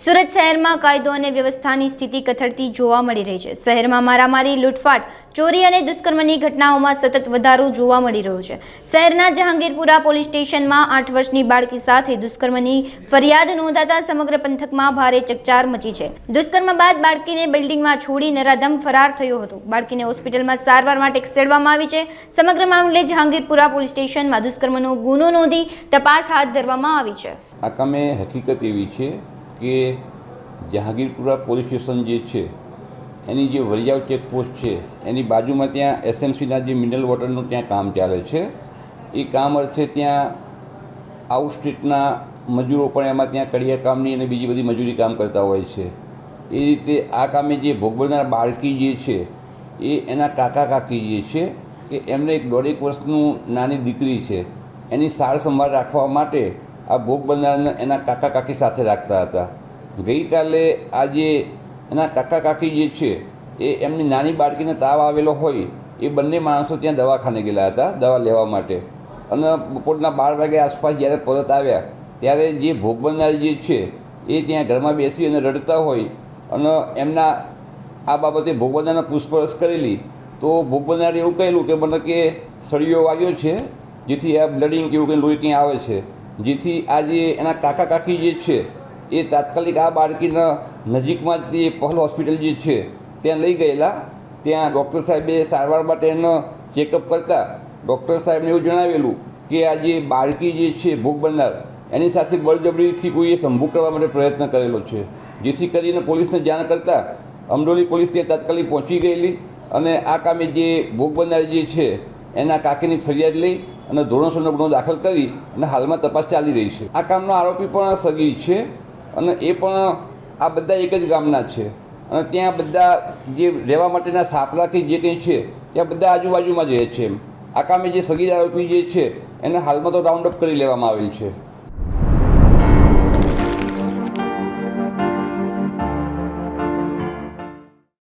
સુરત શહેરમાં કાયદો અને વ્યવસ્થાની સ્થિતિ કથળતી જોવા મળી રહી છે। શહેરમાં મારામારી, લૂંટફાટ, ચોરી અને દુષ્કર્મની ઘટનાઓમાં સતત વધારો જોવા મળી રહ્યો છે। શહેરના જહાંગીરપુરા પોલીસ સ્ટેશનમાં 8 વર્ષની બાળકી સાથે દુષ્કર્મની ફરિયાદ નોંધાતા સમગ્ર પંથકમાં ભારે ચકચાર મચી છે। દુષ્કર્મ બાદ બાળકીને બિલ્ડિંગમાં છોડી નરાધમ ફરાર થયો હતો। બાળકીને હોસ્પિટલમાં સારવાર માટે ખસેડવામાં આવી છે। સમગ્ર મામલે જહાંગીરપુરા પોલીસ સ્ટેશનમાં દુષ્કર્મનો ગુનો નોંધી તપાસ હાથ ધરવામાં આવી છે। આ કામે હકીકત એવી છે કે જહાંગીરપુરા પોલીસ સ્ટેશન જે છે એની જે વરિયાવ ચેકપોસ્ટ છે એની બાજુમાં ત્યાં એસએમસીના જે મિનરલ વોટરનું ત્યાં કામ ચાલે છે। એ કામ અર્થે ત્યાં આઉટ સ્ટેટના મજૂરો પણ એમાં ત્યાં કડિયા કામની અને બીજી બધી મજૂરી કામ કરતા હોય છે। એ રીતે આ કામે જે ભોગ બનનાર બાળકી જે છે એ એના કાકા કાકી જે છે કે એમને એક 1.5 વર્ષનું નાની દીકરી છે, એની સાર સંભાળ રાખવા માટે આ ભોગ બનનારને એના કાકા કાકી સાથે રાખતા હતા। ગઈકાલે આજે એના કાકા કાકી જે છે એ એમની નાની બાળકીને તાવ આવેલો હોય એ બંને માણસો ત્યાં દવાખાને ગયેલા હતા દવા લેવા માટે, અને બપોરના 12 વાગ્યા આસપાસ જ્યારે પરત આવ્યા ત્યારે જે ભોગ બનનાર જે છે એ ત્યાં ઘરમાં બેસી અને રડતા હોય અને એમના આ બાબતે ભોગ બનનારને પૂછપરછ કરેલી તો ભોગ બનનારે એવું કહેલું કે મને કે સળિયો વાગ્યો છે, જેથી આ બ્લડિંગ કે એવું કંઈ લોહી કંઈ આવે છે, જેથી આ જે એના કાકા કાકી જે છે એ તાત્કાલિક આ બાળકીના નજીકમાં જ તે પહલ હોસ્પિટલ જે છે ત્યાં લઈ ગયેલા। ત્યાં ડૉક્ટર સાહેબે સારવાર માટે એનો ચેકઅપ કરતાં ડૉક્ટર સાહેબને એવું જણાવેલું કે આ જે બાળકી જે છે ભોગ બનનાર એની સાથે બળજબરીથી કોઈએ સંભોગ કરવા માટે પ્રયત્ન કરેલો છે, જેથી કરીને પોલીસને જાણ કરતાં અમરોલી પોલીસ ત્યાં તાત્કાલિક પહોંચી ગયેલી અને આ કામે જે ભોગ બનનાર જે છે એના કાકીની ફરિયાદ લઈ અને ધોરણસરનો ગુનો દાખલ કરી અને હાલમાં તપાસ ચાલી રહી છે। આ કામનો આરોપી પણ સગીર છે અને એ પણ આ બધા એક જ ગામના છે અને ત્યાં બધા જે રહેવા માટેના સાપરા કે જે કંઈ છે ત્યાં બધા આજુબાજુમાં જ રહે છે। આ કામે જે સગીર આરોપી જે છે એને હાલમાં તો રાઉન્ડ અપ કરી લેવામાં આવેલ છે।